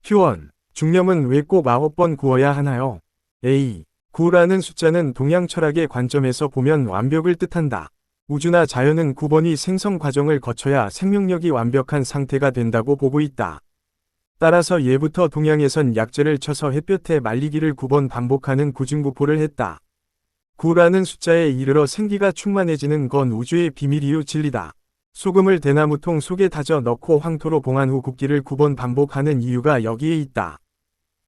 Q1. 중념은 왜 꼭 9번 구워야 하나요? A. 9라는 숫자는 동양 철학의 관점에서 보면 완벽을 뜻한다. 우주나 자연은 9번이 생성 과정을 거쳐야 생명력이 완벽한 상태가 된다고 보고 있다. 따라서 예부터 동양에선 약재를 쳐서 햇볕에 말리기를 9번 반복하는 구중구포를 했다. 9라는 숫자에 이르러 생기가 충만해지는 건 우주의 비밀이유 진리다. 소금을 대나무통 속에 다져 넣고 황토로 봉한 후 굽기를 9번 반복하는 이유가 여기에 있다.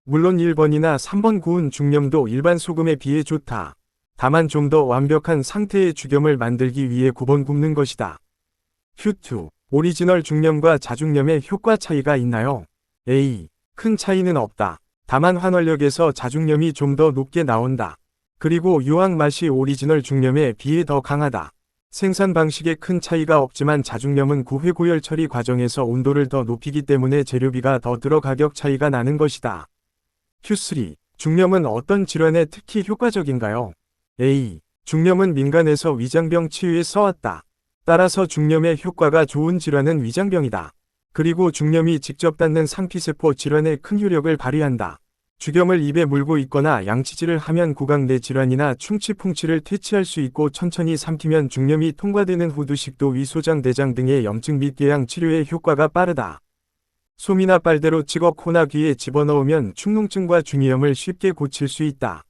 물론 1번이나 3번 구운 중념도 일반 소금에 비해 좋다. 다만 좀 더 완벽한 상태의 죽염을 만들기 위해 9번 굽는 것이다. Q2. 오리지널 중념과 자중념의 효과 차이가 있나요? A. 큰 차이는 없다. 다만 환원력에서 자중념이 좀 더 높게 나온다. 그리고 유황 맛이 오리지널 중념에 비해 더 강하다. 생산 방식에 큰 차이가 없지만 자중념은 구회 고열 처리 과정에서 온도를 더 높이기 때문에 재료비가 더 들어 가격 차이가 나는 것이다. Q3. 중념은 어떤 질환에 특히 효과적인가요? A. 중념은 민간에서 위장병 치유에 써왔다. 따라서 중념의 효과가 좋은 질환은 위장병이다. 그리고 중념이 직접 닿는 상피세포 질환에 큰 효력을 발휘한다. 죽염을 입에 물고 있거나 양치질을 하면 구강 내 질환이나 충치풍치를 퇴치할 수 있고 천천히 삼키면 중념이 통과되는 후두식도 위소장 대장 등의 염증 및 궤양 치료에 효과가 빠르다. 솜이나 빨대로 찍어 코나 귀에 집어넣으면 축농증과 중이염을 쉽게 고칠 수 있다.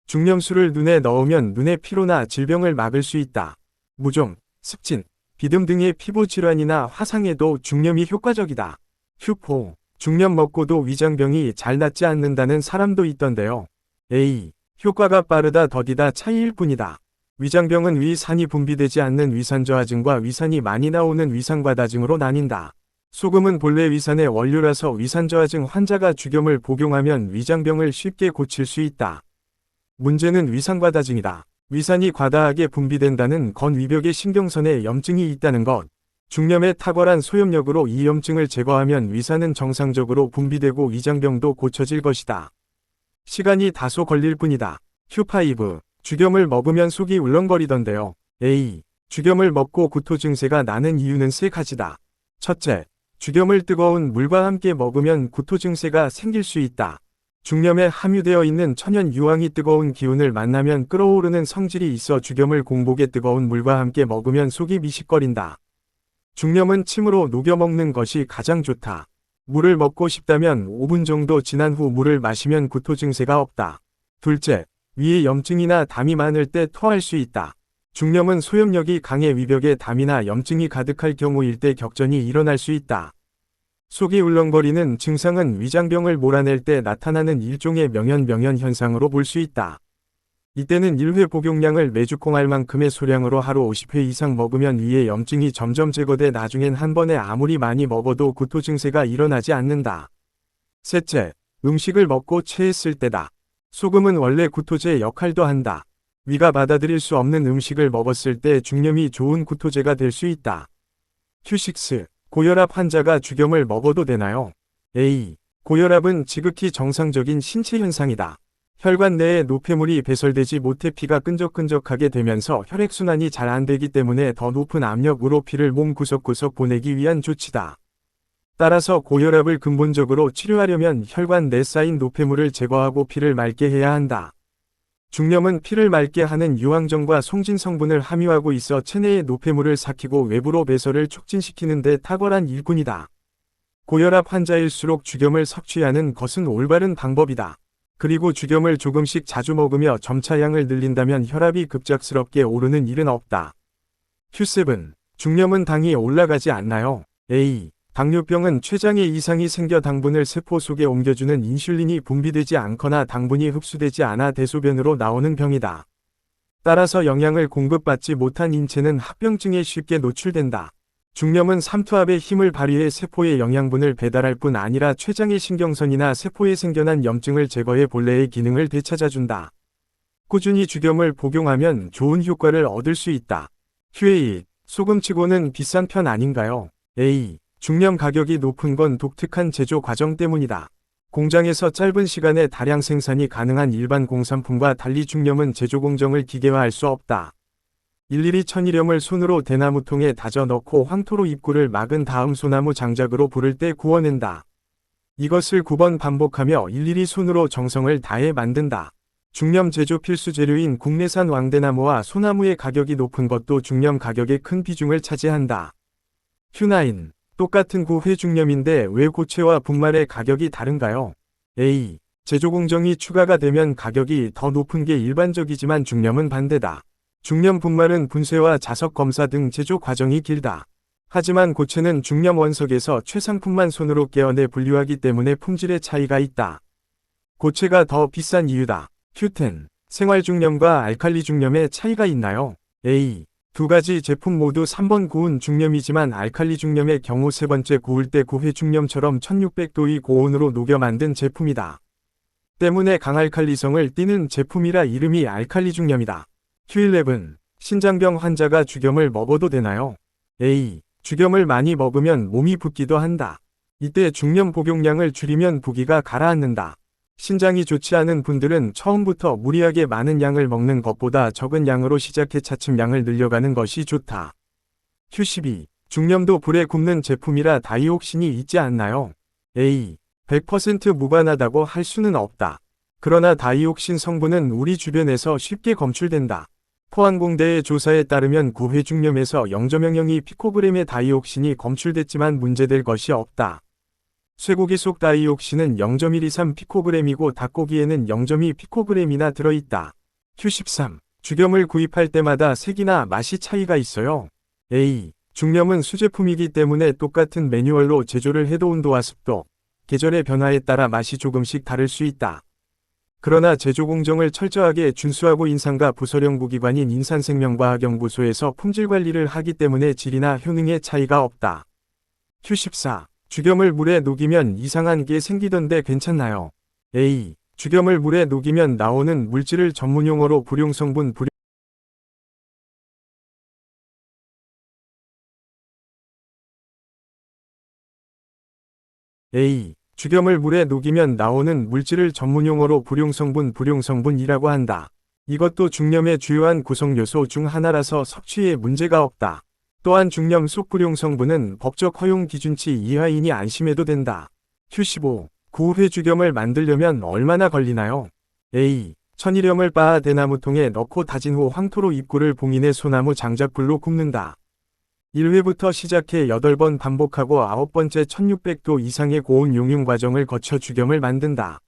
중념수를 눈에 넣으면 눈의 피로나 질병을 막을 수 있다. 무좀, 습진, 비듬 등의 피부 질환이나 화상에도 중념이 효과적이다. Q4. 중념 먹고도 위장병이 잘 낫지 않는다는 사람도 있던데요. A. 효과가 빠르다 더디다 차이일 뿐이다. 위장병은 위산이 분비되지 않는 위산저하증과 위산이 많이 나오는 위산과다증으로 나뉜다. 소금은 본래 위산의 원료라서 위산저하증 환자가 죽염을 복용하면 위장병을 쉽게 고칠 수 있다. 문제는 위산과다증이다. 위산이 과다하게 분비된다는 건 위벽의 신경선에 염증이 있다는 것. 중념의 탁월한 소염력으로 이 염증을 제거하면 위산은 정상적으로 분비되고 위장병도 고쳐질 것이다. 시간이 다소 걸릴 뿐이다. Q5. 죽염을 먹으면 속이 울렁거리던데요. A. 죽염을 먹고 구토 증세가 나는 이유는 세 가지다. 첫째, 죽염을 뜨거운 물과 함께 먹으면 구토 증세가 생길 수 있다. 중념에 함유되어 있는 천연 유황이 뜨거운 기운을 만나면 끓어오르는 성질이 있어 죽염을 공복에 뜨거운 물과 함께 먹으면 속이 미식거린다. 중념은 침으로 녹여 먹는 것이 가장 좋다. 물을 먹고 싶다면 5분 정도 지난 후 물을 마시면 구토 증세가 없다. 둘째, 위에 염증이나 담이 많을 때 토할 수 있다. 중념은 소염력이 강해 위벽에 담이나 염증이 가득할 경우일 때 격전이 일어날 수 있다. 속이 울렁거리는 증상은 위장병을 몰아낼 때 나타나는 일종의 명현 현상으로 볼 수 있다. 이때는 1회 복용량을 매주 콩알 만큼의 소량으로 하루 50회 이상 먹으면 위에 염증이 점점 제거돼 나중엔 한 번에 아무리 많이 먹어도 구토 증세가 일어나지 않는다. 셋째, 음식을 먹고 체했을 때다. 소금은 원래 구토제 역할도 한다. 위가 받아들일 수 없는 음식을 먹었을 때 중념이 좋은 구토제가 될 수 있다. Q6. 고혈압 환자가 죽염을 먹어도 되나요? A. 고혈압은 지극히 정상적인 신체 현상이다. 혈관 내에 노폐물이 배설되지 못해 피가 끈적끈적하게 되면서 혈액순환이 잘 안되기 때문에 더 높은 압력으로 피를 몸 구석구석 보내기 위한 조치다. 따라서 고혈압을 근본적으로 치료하려면 혈관 내 쌓인 노폐물을 제거하고 피를 맑게 해야 한다. 중념은 피를 맑게 하는 유황정과 송진 성분을 함유하고 있어 체내의 노폐물을 삭히고 외부로 배설을 촉진시키는 데 탁월한 일꾼이다. 고혈압 환자일수록 죽염을 섭취하는 것은 올바른 방법이다. 그리고 죽염을 조금씩 자주 먹으며 점차 양을 늘린다면 혈압이 급작스럽게 오르는 일은 없다. Q7. 중염은 당이 올라가지 않나요? A. 당뇨병은 췌장에 이상이 생겨 당분을 세포 속에 옮겨주는 인슐린이 분비되지 않거나 당분이 흡수되지 않아 대소변으로 나오는 병이다. 따라서 영양을 공급받지 못한 인체는 합병증에 쉽게 노출된다. 중염은 삼투압의 힘을 발휘해 세포에 영양분을 배달할 뿐 아니라 췌장의 신경선이나 세포에 생겨난 염증을 제거해 본래의 기능을 되찾아준다. 꾸준히 죽염을 복용하면 좋은 효과를 얻을 수 있다. Q8. 소금치고는 비싼 편 아닌가요? A. 중념 가격이 높은 건 독특한 제조 과정 때문이다. 공장에서 짧은 시간에 다량 생산이 가능한 일반 공산품과 달리 중념은 제조 공정을 기계화할 수 없다. 일일이 천일염을 손으로 대나무통에 다져 넣고 황토로 입구를 막은 다음 소나무 장작으로 불을 때 구워낸다. 이것을 9번 반복하며 일일이 손으로 정성을 다해 만든다. 중념 제조 필수 재료인 국내산 왕대나무와 소나무의 가격이 높은 것도 중념 가격의 큰 비중을 차지한다. Q9. 똑같은 고회중념인데 왜 고체와 분말의 가격이 다른가요? A. 제조 공정이 추가가 되면 가격이 더 높은 게 일반적이지만 중념은 반대다. 중념 분말은 분쇄와 자석 검사 등 제조 과정이 길다. 하지만 고체는 중념 원석에서 최상품만 손으로 깨어내 분류하기 때문에 품질의 차이가 있다. 고체가 더 비싼 이유다. Q10. 생활 중념과 알칼리 중념의 차이가 있나요? A. 두 가지 제품 모두 3번 고운 중념이지만 알칼리 중념의 경우 세 번째 고울 때 고회 중념처럼 1600도의 고온으로 녹여 만든 제품이다. 때문에 강알칼리성을 띠는 제품이라 이름이 알칼리 중념이다. Q11. 신장병 환자가 죽염을 먹어도 되나요? A. 죽염을 많이 먹으면 몸이 붓기도 한다. 이때 중념 복용량을 줄이면 부기가 가라앉는다. 신장이 좋지 않은 분들은 처음부터 무리하게 많은 양을 먹는 것보다 적은 양으로 시작해 차츰 양을 늘려가는 것이 좋다. Q12. 중념도 불에 굽는 제품이라 다이옥신이 있지 않나요? A. 100% 무관하다고 할 수는 없다. 그러나 다이옥신 성분은 우리 주변에서 쉽게 검출된다. 포항공대의 조사에 따르면 고회중념에서 0.0002 피코그램의 다이옥신이 검출됐지만 문제될 것이 없다. 쇠고기 속 다이옥신은 0.123 피코그램이고 닭고기에는 0.2 피코그램이나 들어있다. Q13. 죽염을 구입할 때마다 색이나 맛이 차이가 있어요. A. 중념은 수제품이기 때문에 똑같은 매뉴얼로 제조를 해도 온도와 습도, 계절의 변화에 따라 맛이 조금씩 다를 수 있다. 그러나 제조 공정을 철저하게 준수하고 인산과 부서연구기관인 인산생명과학연구소에서 품질 관리를 하기 때문에 질이나 효능의 차이가 없다. Q14. 죽염을 물에 녹이면 이상한 게 생기던데 괜찮나요? A. 죽염을 물에 녹이면 나오는 물질을 전문용어로 불용성분 A. 죽염을 물에 녹이면 나오는 물질을 전문용어로 불용성분이라고 한다. 이것도 중념의 주요한 구성요소 중 하나라서 섭취에 문제가 없다. 또한 중념 속 불용성분은 법적 허용 기준치 이하이니 안심해도 된다. Q15. 고회 죽염을 만들려면 얼마나 걸리나요? A. 천일염을 빻아 대나무통에 넣고 다진 후 황토로 입구를 봉인해 소나무 장작불로 굽는다. 1회부터 시작해 8번 반복하고 9번째 1600도 이상의 고온 용융 과정을 거쳐 죽염을 만든다.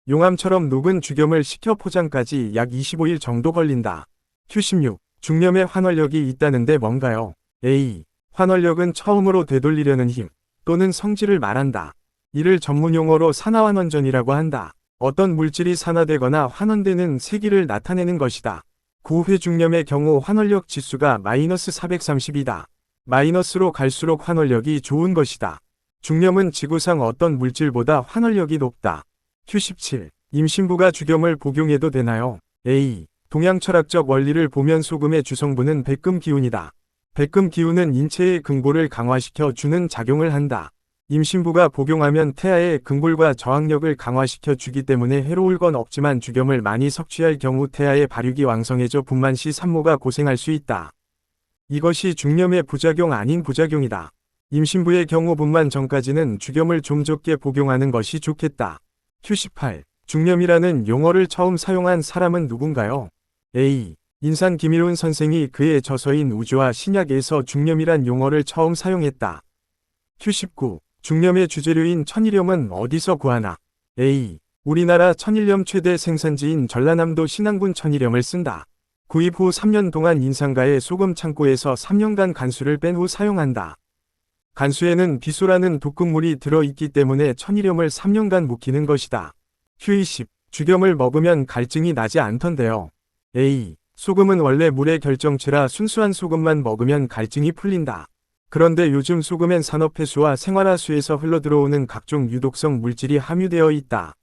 용암처럼 녹은 죽염을 식혀 포장까지 약 25일 정도 걸린다. Q16. 중념에 환원력이 있다는데 뭔가요? A. 환원력은 처음으로 되돌리려는 힘 또는 성질을 말한다. 이를 전문용어로 산화환원전이라고 한다. 어떤 물질이 산화되거나 환원되는 세기를 나타내는 것이다. 고회 중념의 경우 환원력 지수가 마이너스 430이다. 마이너스로 갈수록 환원력이 좋은 것이다. 중념은 지구상 어떤 물질보다 환원력이 높다. Q17. 임신부가 죽염을 복용해도 되나요? A. 동양 철학적 원리를 보면 소금의 주성분은 백금 기운이다. 백금 기운은 인체의 긍골을 강화시켜 주는 작용을 한다. 임신부가 복용하면 태아의 긍골과 저항력을 강화시켜 주기 때문에 해로울 건 없지만 죽염을 많이 섭취할 경우 태아의 발육이 왕성해져 분만 시 산모가 고생할 수 있다. 이것이 중념의 부작용 아닌 부작용이다. 임신부의 경우 분만 전까지는 죽염을 좀 적게 복용하는 것이 좋겠다. Q18. 중념이라는 용어를 처음 사용한 사람은 누군가요? A. 인산 김일훈 선생이 그의 저서인 우주와 신약에서 중념이란 용어를 처음 사용했다. Q19. 중념의 주재료인 천일염은 어디서 구하나? A. 우리나라 천일염 최대 생산지인 전라남도 신안군 천일염을 쓴다. 구입 후 3년 동안 인산가의 소금 창고에서 3년간 간수를 뺀 후 사용한다. 간수에는 비소라는 독극물이 들어있기 때문에 천일염을 3년간 묵히는 것이다. Q20. 죽염을 먹으면 갈증이 나지 않던데요. A. 소금은 원래 물의 결정체라 순수한 소금만 먹으면 갈증이 풀린다. 그런데 요즘 소금엔 산업폐수와 생활하수에서 흘러들어오는 각종 유독성 물질이 함유되어 있다.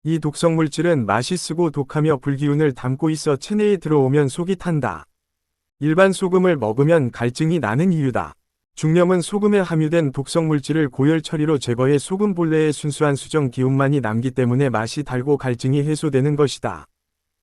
이 독성 물질은 맛이 쓰고 독하며 불기운을 담고 있어 체내에 들어오면 속이 탄다. 일반 소금을 먹으면 갈증이 나는 이유다. 중념은 소금에 함유된 독성 물질을 고열 처리로 제거해 소금 본래의 순수한 수정 기운만이 남기 때문에 맛이 달고 갈증이 해소되는 것이다.